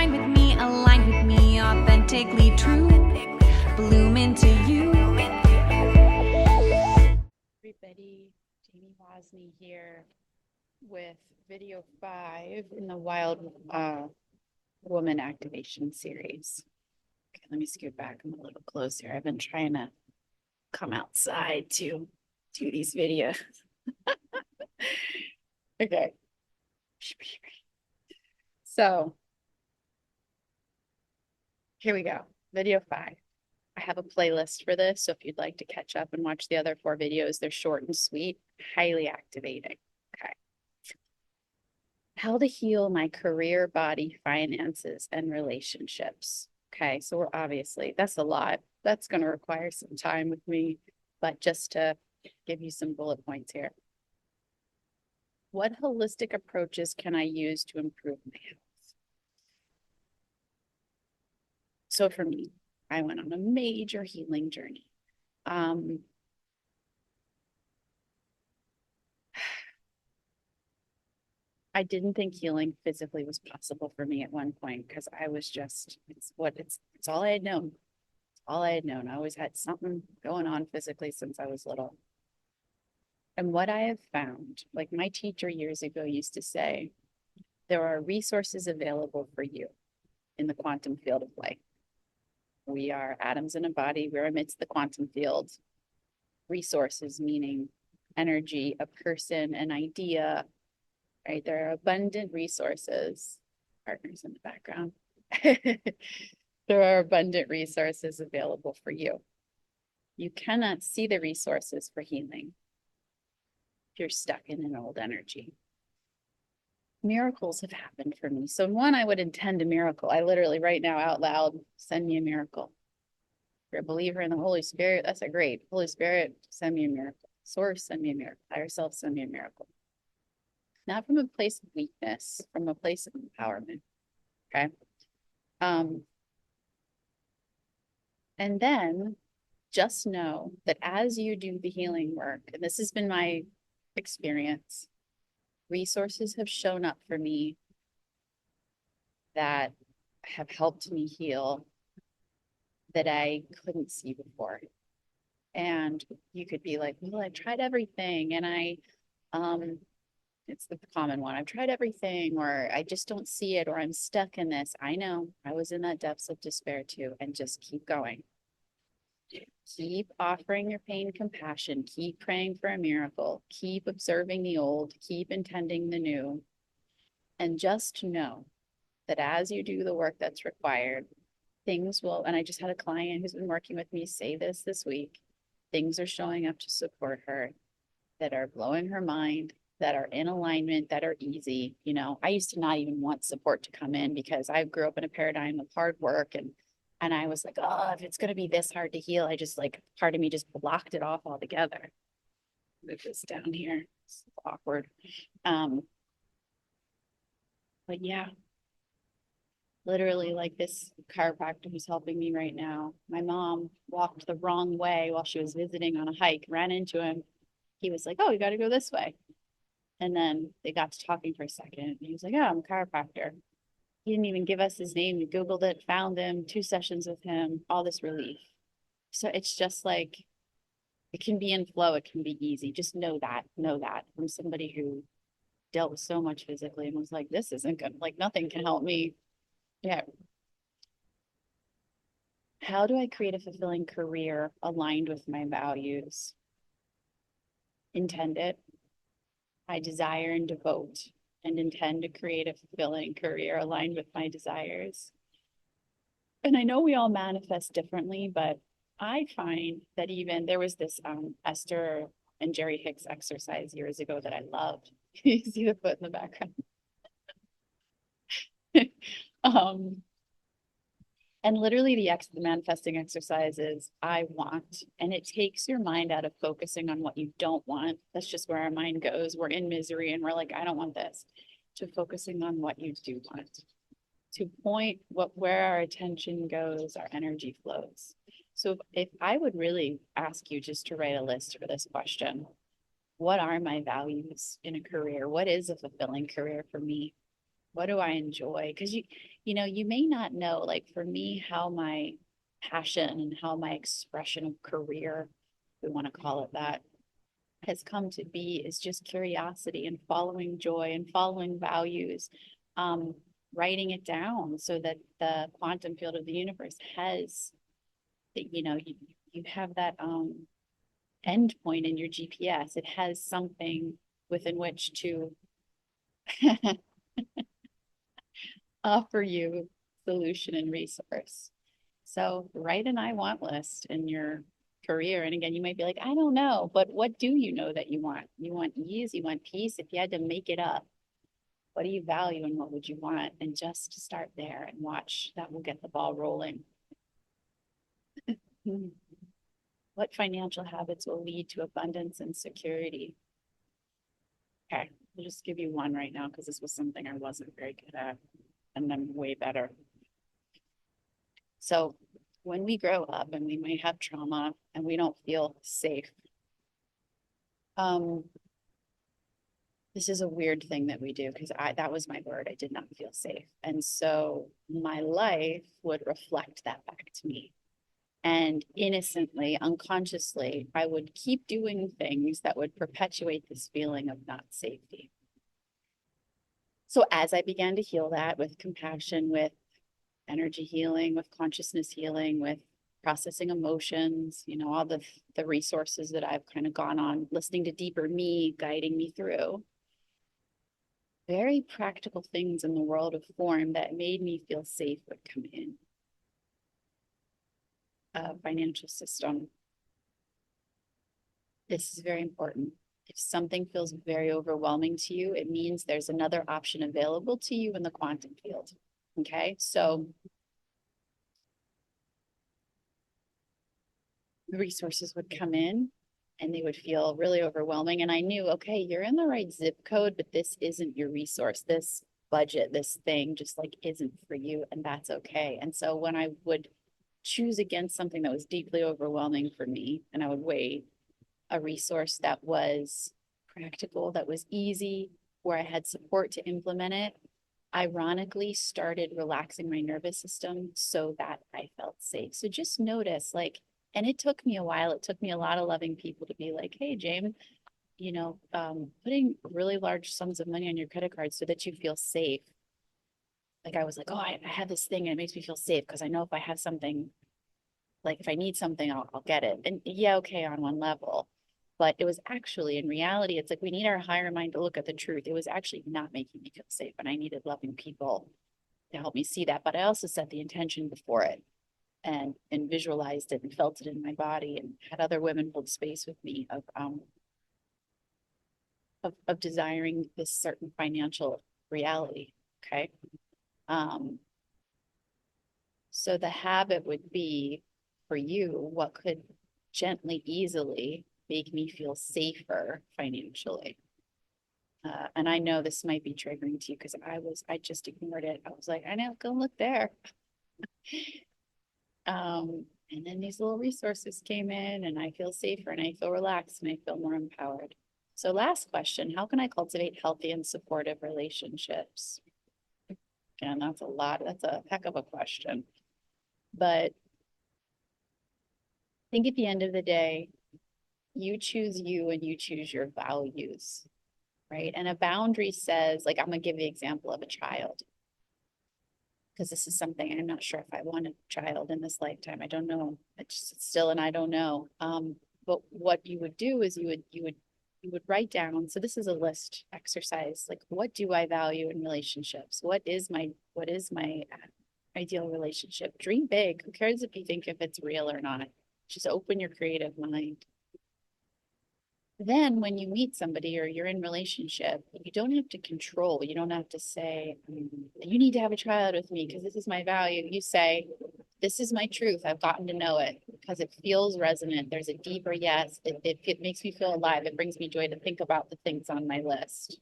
shine with me, align with me, authentically true. Bloom into you. Everybody, Jamie Wozni here with video 5 in the Wild Woman Activation series. Okay, let me scoot back. I'm a little closer. I've been trying to come outside to do these videos. Okay. So here we go. Video 5. I have a playlist for this, so if you'd like to catch up and watch the other 4 videos, they're short and sweet, highly activating. Okay. How to heal my career, body, finances, and relationships. Okay, so we're obviously, that's a lot. That's going to require some time with me, but just to give you some bullet points here. What holistic approaches can I use to improve my health? So for me, I went on a major healing journey. I didn't think healing physically was possible for me at one point because I was just, it's all I had known. All I had known. I always had something going on physically since I was little. And what I have found, like my teacher years ago used to say, there are resources available for you in the quantum field of life. We are atoms in a body, we're amidst the quantum field. Resources meaning energy, a person, an idea, right? There are abundant resources, partners in the background. There are abundant resources available for you. You cannot see the resources for healing if you're stuck in an old energy. Miracles have happened for me. So one, I would intend a miracle. I literally right now out loud, send me a miracle. If you're a believer in the Holy Spirit, that's a great. Holy Spirit, send me a miracle. Source, send me a miracle. Higher self, send me a miracle. Not from a place of weakness, from a place of empowerment. Okay. And then just know that as you do the healing work, and this has been my experience, resources have shown up for me that have helped me heal that I couldn't see before. And you could be like, well, I tried everything and it's the common one. I've tried everything, or I just don't see it, or I'm stuck in this. I know I was in that depths of despair too, and just keep going. Keep offering your pain compassion. Keep praying for a miracle. Keep observing the old. Keep intending the new. And just know that as you do the work that's required, things will, and I just had a client who's been working with me say this week, things are showing up to support her that are blowing her mind, that are in alignment, that are easy. You know, I used to not even want support to come in because I grew up in a paradigm of hard work and I was like, oh, if it's going to be this hard to heal, I just like part of me just blocked it off altogether. Move this down here. It's awkward. But yeah, literally like this chiropractor who's helping me right now. My mom walked the wrong way while she was visiting on a hike, ran into him. He was like, oh, you got to go this way. And then they got to talking for a second. And he was like, oh, I'm a chiropractor. He didn't even give us his name. We Googled it, found him, 2 sessions with him, all this relief. So it's just like, it can be in flow. It can be easy. Just know that from somebody who dealt with so much physically and was like, this isn't good. Like nothing can help me. Yeah. How do I create a fulfilling career aligned with my values? Intend it. I desire and devote and intend to create a fulfilling career aligned with my desires. And I know we all manifest differently, but I find that even there was this Esther and Jerry Hicks exercise years ago that I loved. You see the foot in the background. And literally the manifesting exercise is I want, and it takes your mind out of focusing on what you don't want. That's just where our mind goes. We're in misery and we're like, I don't want this, to focusing on what you do want. To point where our attention goes, our energy flows. So if I would really ask you just to write a list for this question, what are my values in a career? What is a fulfilling career for me? What do I enjoy? Because you may not know, like for me, how my passion and how my expression of career, if we want to call it that, has come to be is just curiosity and following joy and following values, um, writing it down so that the quantum field of the universe has, you have that end point in your GPS. It has something within which to offer you solution and resource. So write an I want list in your career. And again, you might be like, I don't know, but what do you know that you want? You want ease, you want peace. If you had to make it up, what do you value and what would you want? And just start there and watch that will get the ball rolling. What financial habits will lead to abundance and security? Okay, I'll just give you one right now because this was something I wasn't very good at and I'm way better. So when we grow up and we might have trauma and we don't feel safe, um, this is a weird thing that we do because that was my word. I did not feel safe. And so my life would reflect that back to me. And innocently, unconsciously, I would keep doing things that would perpetuate this feeling of not safety. So as I began to heal that with compassion, with energy healing, with consciousness healing, with processing emotions, all the resources that I've kind of gone on, listening to deeper me, guiding me through, very practical things in the world of form that made me feel safe would come in. Financial system. This is very important. If something feels very overwhelming to you, it means there's another option available to you in the quantum field. Okay, so the resources would come in and they would feel really overwhelming. And I knew, okay, you're in the right zip code, but this isn't your resource. This budget, this thing just like isn't for you, and that's okay. And so when I would choose against something that was deeply overwhelming for me, and I would weigh a resource that was practical, that was easy, where I had support to implement it, ironically started relaxing my nervous system so that I felt safe. So just notice, like, and it took me a while. It took me a lot of loving people to be like, hey, James, putting really large sums of money on your credit card so that you feel safe. Like I was like, oh, I have this thing and it makes me feel safe because I know if I have something, like if I need something, I'll get it. And yeah, okay, on one level. But it was actually, in reality, it's like we need our higher mind to look at the truth. It was actually not making me feel safe. And I needed loving people to help me see that. But I also set the intention before it and visualized it and felt it in my body and had other women hold space with me of desiring this certain financial reality. Okay. So the habit would be for you, what could gently, easily make me feel safer financially? And I know this might be triggering to you because I just ignored it. I was like, I know, go look there. And then these little resources came in and I feel safer and I feel relaxed and I feel more empowered. So last question, how can I cultivate healthy and supportive relationships? And that's a lot. That's a heck of a question. But I think at the end of the day, you choose you and you choose your values, right? And a boundary says, like, I'm going to give the example of a child because this is something I'm not sure if I want a child in this lifetime. I don't know. It's still an I don't know. But what you would do is you would write down. So this is a list exercise. Like, what do I value in relationships? What is my ideal relationship? Dream big. Who cares if you think if it's real or not? Just open your creative mind. Then when you meet somebody or you're in relationship, you don't have to control. You don't have to say, you need to have a child with me because this is my value. You say, this is my truth. I've gotten to know it because it feels resonant. There's a deeper yes. It makes me feel alive. It brings me joy to think about the things on my list.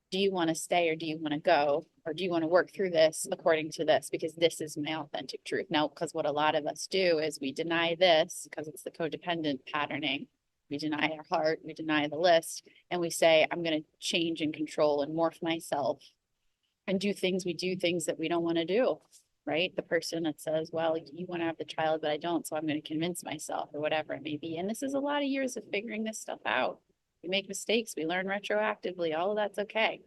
Do you want to stay or do you want to go? Or do you want to work through this according to this? Because this is my authentic truth. Now, because what a lot of us do is we deny this because it's the codependent patterning. We deny our heart, we deny the list, and we say, I'm going to change and control and morph myself and do things that we don't want to do, right? The person that says, well, you want to have the child, but I don't, so I'm going to convince myself, or whatever it may be. And this is a lot of years of figuring this stuff out. We make mistakes, we learn retroactively, all of that's okay.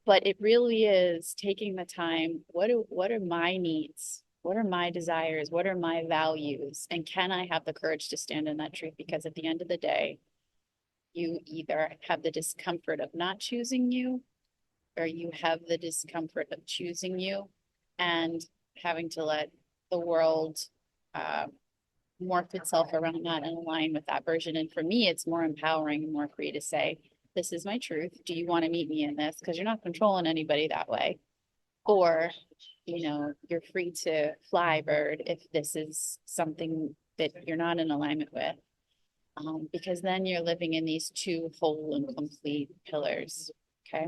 But it really is taking the time. What are my needs? What are my desires? What are my values? And can I have the courage to stand in that truth? Because at the end of the day, you either have the discomfort of not choosing you, or you have the discomfort of choosing you and having to let the world morph itself around that and align with that version. And for me, it's more empowering and more free to say, this is my truth. Do you want to meet me in this? Because you're not controlling anybody that way. Or, you're free to fly, bird, if this is something that you're not in alignment with. Because then you're living in these two whole and complete pillars. Okay.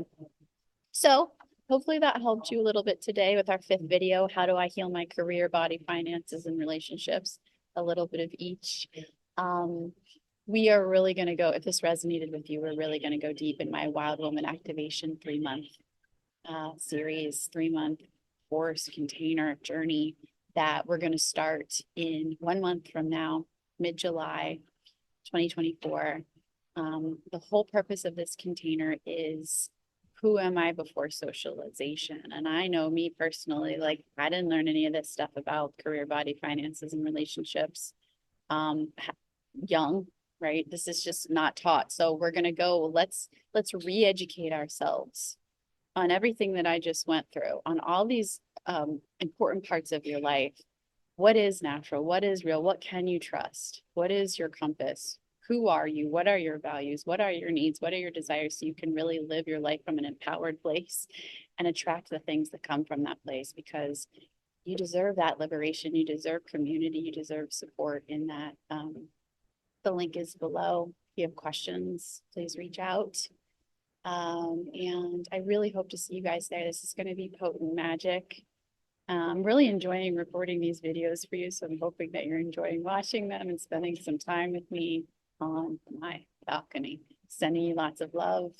So hopefully that helped you a little bit today with our 5th video. How do I heal my career, body, finances, and relationships? A little bit of each. We are really going to go, if this resonated with you, we're really going to go deep in my Wild Woman Activation 3-month series, 3-month course container journey that we're going to start in 1 month from now, mid-July 2024. The whole purpose of this container is, who am I before socialization? And I know me personally, like, I didn't learn any of this stuff about career, body, finances, and relationships young, right? This is just not taught. So we're going to go, let's re-educate ourselves on everything that I just went through, on all these important parts of your life. What is natural? What is real? What can you trust? What is your compass? Who are you? What are your values? What are your needs? What are your desires? So you can really live your life from an empowered place and attract the things that come from that place, because you deserve that liberation. You deserve community. You deserve support in that. The link is below. If you have questions, please reach out. And I really hope to see you guys there. This is going to be potent magic. I'm really enjoying recording these videos for you, so I'm hoping that you're enjoying watching them and spending some time with me on my balcony. Sending you lots of love,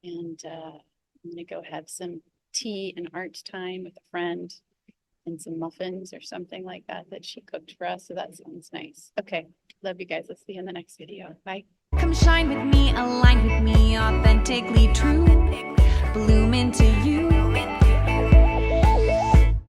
and I'm going to go have some tea and art time with a friend and some muffins or something like that she cooked for us, so that sounds nice. Okay, love you guys. Let's see you in the next video. Bye. Come shine with me, align with me, authentically true. Bloom into you.